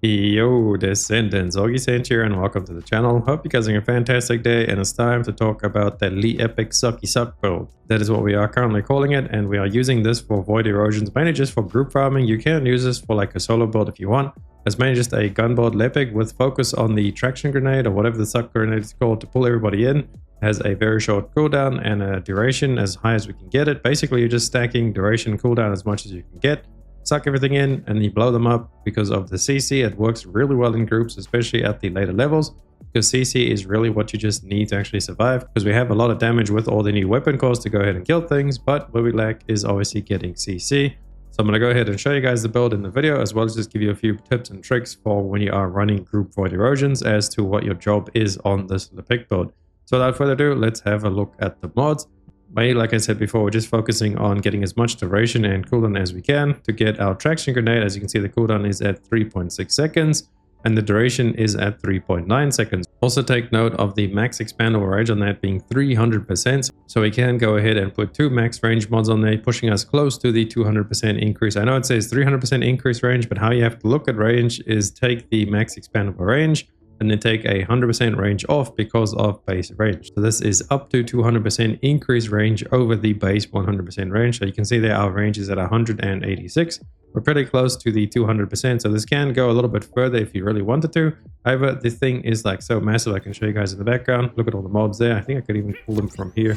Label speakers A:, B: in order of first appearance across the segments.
A: Yo, Descendants, Augiesaint here, and welcome to the channel. Hope you guys are having a fantastic day, and it's time to talk about the Lepic Sucky Suck build. That is what we are currently calling it, and we are using this for void erosions, mainly just for group farming. You can use this for like a solo build if you want. It's mainly just a gun build Lepic with focus on the traction grenade, or whatever the suck grenade is called, to pull everybody in. It has a very short cooldown and a duration as high as we can get it. Basically, you're just stacking duration and cooldown as much as you can get. Suck everything in and you blow them up because of the CC. It works really well in groups, especially at the later levels, because CC is really what you just need to actually survive, because we have a lot of damage with all the new weapon cores to go ahead and kill things, but what we lack is obviously getting CC. So I'm going to go ahead and show you guys the build in the video, as well as just give you a few tips and tricks for when you are running group void erosions as to what your job is on this Lepic build. So without further ado, let's have a look at the mods. Like I said before, we're just focusing on getting as much duration and cooldown as we can to get our traction grenade. As you can see, the cooldown is at 3.6 seconds and the duration is at 3.9 seconds. Also take note of the max expandable range on that being 300%. So we can go ahead and put two max range mods on there, pushing us close to the 200% increase. I know it says 300% increase range, but how you have to look at range is take the max expandable range and then take a 100% range off because of base range. So this is up to 200% increase range over the base 100% range. So you can see there our range is at 186. We're pretty close to the 200%. So this can go a little bit further if you really wanted to. However, this thing is like so massive. I can show you guys in the background. Look at all the mobs there. I think I could even pull them from here.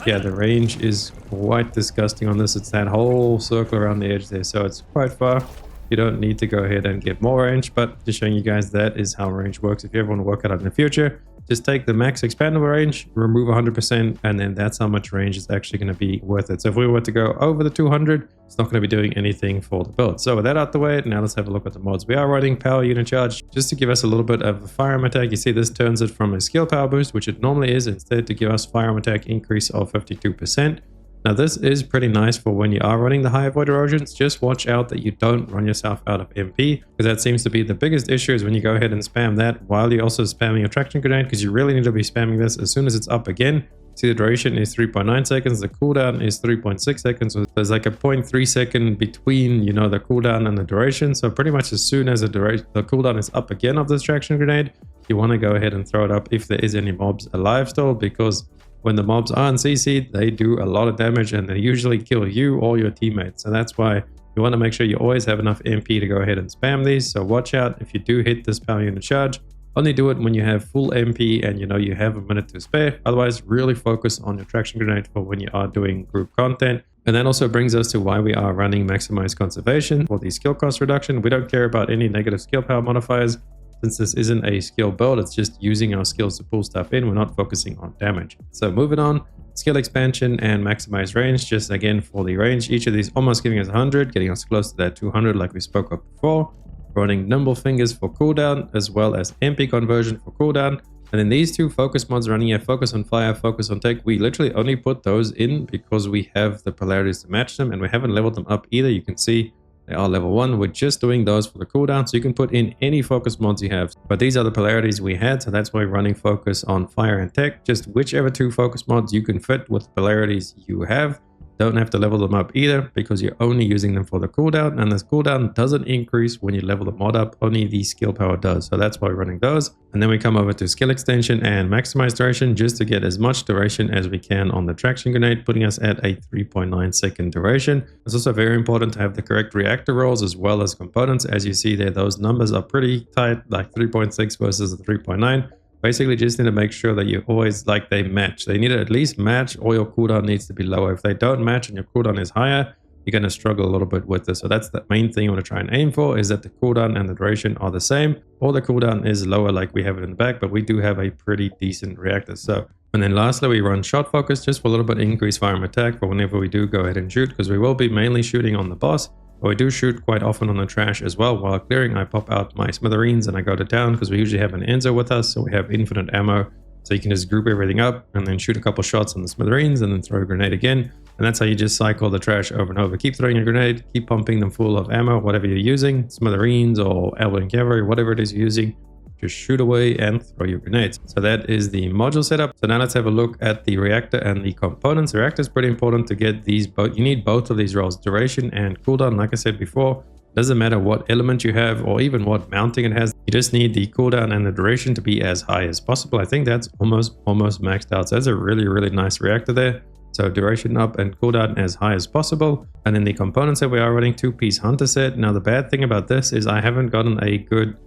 A: Yeah, the range is quite disgusting on this. It's that whole circle around the edge there. So it's quite far. You don't need to go ahead and get more range, but just showing you guys that is how range works. If you ever want to work it out in the future, just take the max expandable range, remove 100%, and then that's how much range is actually going to be worth it. So if we were to go over the 200, it's not going to be doing anything for the build. So with that out the way, now let's have a look at the mods. We are running power unit charge just to give us a little bit of a firearm attack. You see this turns it from a skill power boost, which it normally is, instead to give us firearm attack increase of 52%. Now this is pretty nice for when you are running the higher void erosions. Just watch out that you don't run yourself out of MP, because that seems to be the biggest issue, is when you go ahead and spam that while you're also spamming your traction grenade, because you really need to be spamming this as soon as it's up again. See, the duration is 3.9 seconds, the cooldown is 3.6 seconds, so there's like a 0.3 second between, you know, the cooldown and the duration. So pretty much as soon as the cooldown is up again of this traction grenade, you want to go ahead and throw it up if there is any mobs alive still, because when the mobs are on CC, they do a lot of damage and they usually kill you or your teammates. So that's why you want to make sure you always have enough MP to go ahead and spam these. So watch out if you do hit this power unit charge. Only do it when you have full MP and you know you have a minute to spare. Otherwise, really focus on your traction grenade for when you are doing group content. And that also brings us to why we are running maximized conservation for the skill cost reduction. We don't care about any negative skill power modifiers. Since this isn't a skill build, it's just using our skills to pull stuff in. We're not focusing on damage. So moving on, skill expansion and maximize range. Just again for the range, each of these almost giving us 100, getting us close to that 200 like we spoke of before. Running nimble fingers for cooldown, as well as MP conversion for cooldown. And then these two focus mods running here, focus on fire, focus on tech. We literally only put those in because we have the polarities to match them, and we haven't leveled them up either. You can see they are level 1. We're just doing those for the cooldown, so you can put in any focus mods you have. But these are the polarities we had, so that's why we're running focus on fire and tech. Just whichever two focus mods you can fit with the polarities you have. Don't have to level them up either, because you're only using them for the cooldown, and this cooldown doesn't increase when you level the mod up, only the skill power does. So that's why we're running those. And then we come over to skill extension and maximize duration, just to get as much duration as we can on the traction grenade, putting us at a 3.9 second duration. It's also very important to have the correct reactor rolls as well as components. As you see there, those numbers are pretty tight, like 3.6 versus the 3.9. Basically, just need to make sure that you always they match. They need to at least match, or your cooldown needs to be lower. If they don't match and your cooldown is higher, you're going to struggle a little bit with this. So that's the main thing you want to try and aim for, is that the cooldown and the duration are the same, or the cooldown is lower like we have it in the back, but we do have a pretty decent reactor. So, and then lastly, we run shot focus just for a little bit increased firearm attack for whenever we do go ahead and shoot, because we will be mainly shooting on the boss. But we do shoot quite often on the trash as well. While clearing, I pop out my smithereens and I go to town, because we usually have an Enzo with us, so we have infinite ammo. So you can just group everything up and then shoot a couple shots on the smithereens and then throw a grenade again. And that's how you just cycle the trash over and over. Keep throwing your grenade, keep pumping them full of ammo, whatever you're using, smithereens or elbowing cavalry, whatever it is you're using. Just shoot away and throw your grenades. So that is the module setup. So now let's have a look at the reactor and the components. The reactor is pretty important to get these both. You need both of these rolls, duration and cooldown. Like I said before, Doesn't matter what element you have or even what mounting it has. You just need the cooldown and the duration to be as high as possible. I think that's almost maxed out. So that's a really nice reactor there. So duration up and cooldown as high as possible. And then the components that we are running, 2-piece hunter set. Now the bad thing about this is I haven't gotten a good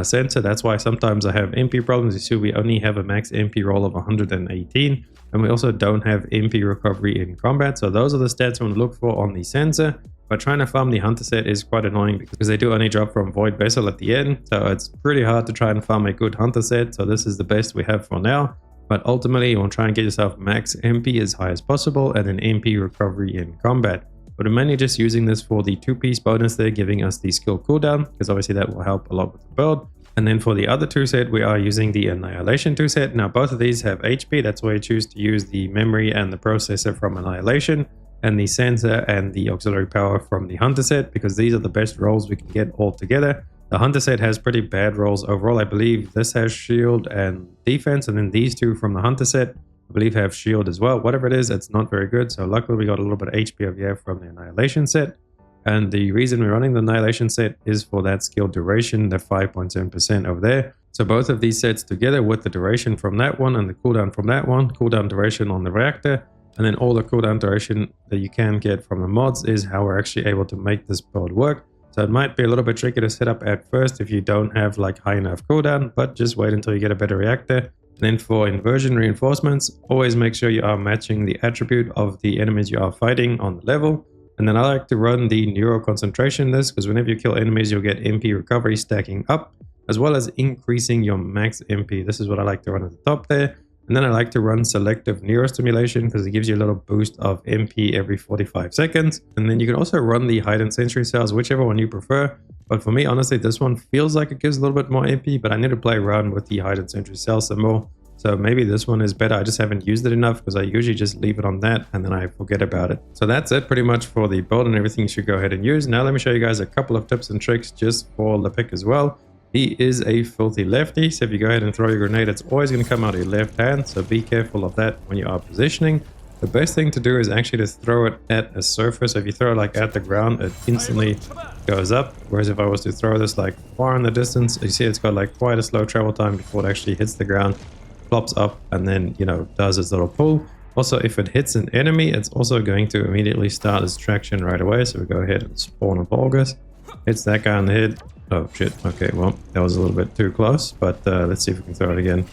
A: sensor. That's why sometimes I have MP problems. You see we only have a max MP roll of 118. And we also don't have MP recovery in combat. So those are the stats we want to look for on the sensor. But trying to farm the hunter set is quite annoying because they do only drop from Void Vessel at the end. So it's pretty hard to try and farm a good hunter set. So this is the best we have for now. But ultimately you want to try and get yourself max MP as high as possible and an MP recovery in combat. But we're mainly just using this for the 2-piece bonus there, giving us the skill cooldown, because obviously that will help a lot with the build. And then for the other 2 set, we are using the Annihilation 2 set. Now both of these have HP. That's why I choose to use the memory and the processor from Annihilation, and the sensor and the auxiliary power from the hunter set, because these are the best rolls we can get all together. The hunter set has pretty bad rolls overall. I believe this has shield and defense, and then these 2 from the hunter set I believe have shield as well. Whatever it is, it's not very good. So luckily we got a little bit of HP over here from the Annihilation set. And the reason we're running the Annihilation set is for that skill duration, the 5.7% over there. So both of these sets together with the duration from that one and the cooldown from that one, cooldown duration on the reactor, and then all the cooldown duration that you can get from the mods is how we're actually able to make this build work. So it might be a little bit tricky to set up at first if you don't have like high enough cooldown, but just wait until you get a better reactor. And then for Inversion Reinforcements, always make sure you are matching the attribute of the enemies you are fighting on the level. And then I like to run the Neuro Concentration in this, because whenever you kill enemies, you'll get MP recovery stacking up, as well as increasing your max MP. This is what I like to run at the top there. And then I like to run Selective Neurostimulation, because it gives you a little boost of MP every 45 seconds. And then you can also run the Heightened Sensory Cells, whichever one you prefer. But for me, honestly, this one feels like it gives a little bit more MP, but I need to play around with the Heightened Sensory Cells some more. So maybe this one is better. I just haven't used it enough, because I usually just leave it on that and then I forget about it. So that's it pretty much for the build and everything you should go ahead and use. Now let me show you guys a couple of tips and tricks just for Lepic as well. He is a filthy lefty, so if you go ahead and throw your grenade, it's always going to come out of your left hand, so be careful of that when you are positioning. The best thing to do is actually to throw it at a surface. So if you throw it like at the ground, it instantly goes up. Whereas if I was to throw this like far in the distance, you see it's got like quite a slow travel time before it actually hits the ground, plops up, and then, you know, does its little pull. Also, if it hits an enemy, it's also going to immediately start its traction right away. So we go ahead and spawn a Augiesaint. Hits that guy on the head. Oh shit, okay, well, that was a little bit too close, but let's see if we can throw it again.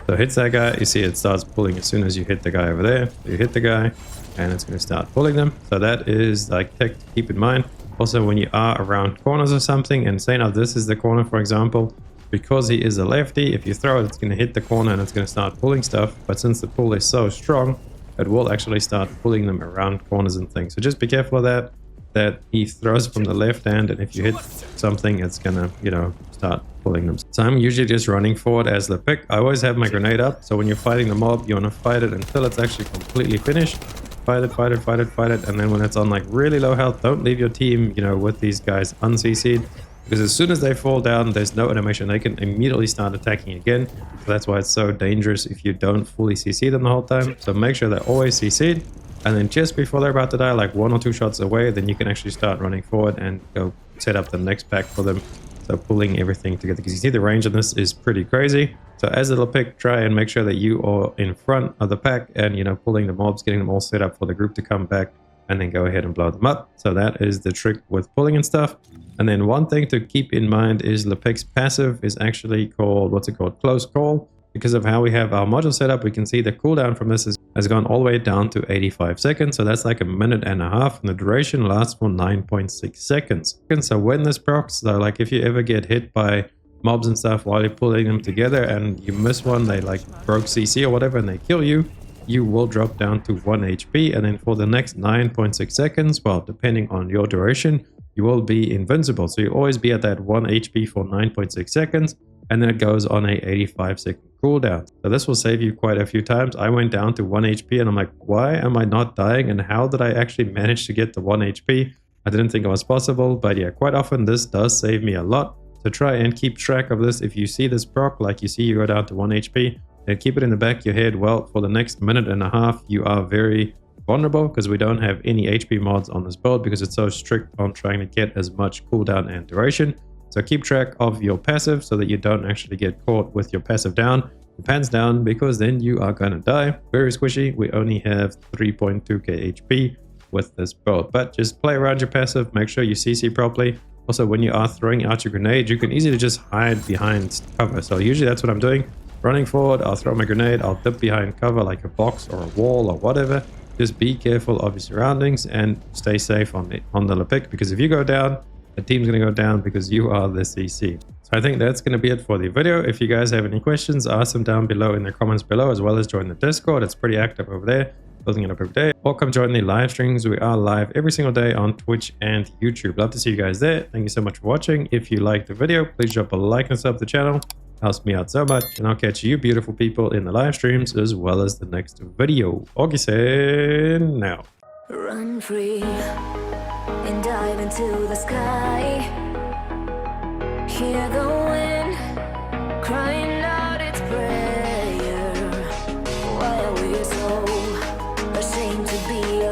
A: So it hits that guy, you see it starts pulling as soon as you hit the guy over there. So you hit the guy, and it's going to start pulling them. So that is like tech to keep in mind. Also, when you are around corners or something, and say now this is the corner, for example, because he is a lefty, if you throw it, it's going to hit the corner and it's going to start pulling stuff. But since the pull is so strong, it will actually start pulling them around corners and things. So just be careful of that. That he throws from the left hand, and if you hit something, it's gonna, you know, start pulling them. So I'm usually just running forward as Lepic. I always have my grenade up, so when you're fighting the mob, you want to fight it until it's actually completely finished. Fight it, fight it, fight it, fight it, and then when it's on like really low health, don't leave your team, you know, with these guys un-CC'd, because as soon as they fall down, there's no animation. They can immediately start attacking again. So that's why it's so dangerous if you don't fully CC them the whole time. So make sure they're always CC'd. And then just before they're about to die, like 1 or 2 shots away, then you can actually start running forward and go set up the next pack for them. So pulling everything together, because you see the range on this is pretty crazy. So as a Lepic, try and make sure that you are in front of the pack and, you know, pulling the mobs, getting them all set up for the group to come back, and then go ahead and blow them up. So that is the trick with pulling and stuff. And then one thing to keep in mind is Lepic's passive is actually called, what's it called? Close Call. Because of how we have our module set up, we can see the cooldown from this has gone all the way down to 85 seconds. So that's like a minute and a half, and the duration lasts for 9.6 seconds. So when this procs, so like if you ever get hit by mobs and stuff while you're pulling them together and you miss one, they like broke CC or whatever, and they kill you, you will drop down to 1 HP. And then for the next 9.6 seconds, well, depending on your duration, you will be invincible. So you always be at that 1 HP for 9.6 seconds. And then it goes on a 85-second cooldown. So this will save you quite a few times. I went down to 1 HP and I'm like, why am I not dying? And how did I actually manage to get to 1 HP? I didn't think it was possible, but yeah, quite often this does save me a lot. So try and keep track of this. If you see this proc, like you see you go down to 1 HP, then keep it in the back of your head. Well, for the next minute and a half, you are very vulnerable because we don't have any HP mods on this build because it's so strict on trying to get as much cooldown and duration. So keep track of your passive so that you don't actually get caught with your passive down, your pants down, because then you are gonna die. Very squishy. We only have 3.2k HP with this build, but just play around your passive, make sure you CC properly. Also, when you are throwing out your grenade, you can easily just hide behind cover. So usually that's what I'm doing. Running forward, I'll throw my grenade, I'll dip behind cover like a box or a wall or whatever. Just be careful of your surroundings and stay safe on the Lepic, because if you go down, the team's going to go down because you are the CC. So I think that's going to be it for the video. If you guys have any questions, ask them down below in the comments below, as well as join the Discord. It's pretty active over there, building it up every day. Or come join the live streams. We are live every single day on Twitch and YouTube. Love to see you guys there. Thank you so much for watching. If you liked the video, please drop a like and sub to the channel. Helps me out so much, and I'll catch you beautiful people in the live streams as well as the next video. Augiesaint now.
B: Run free and dive into the sky. Hear the wind crying.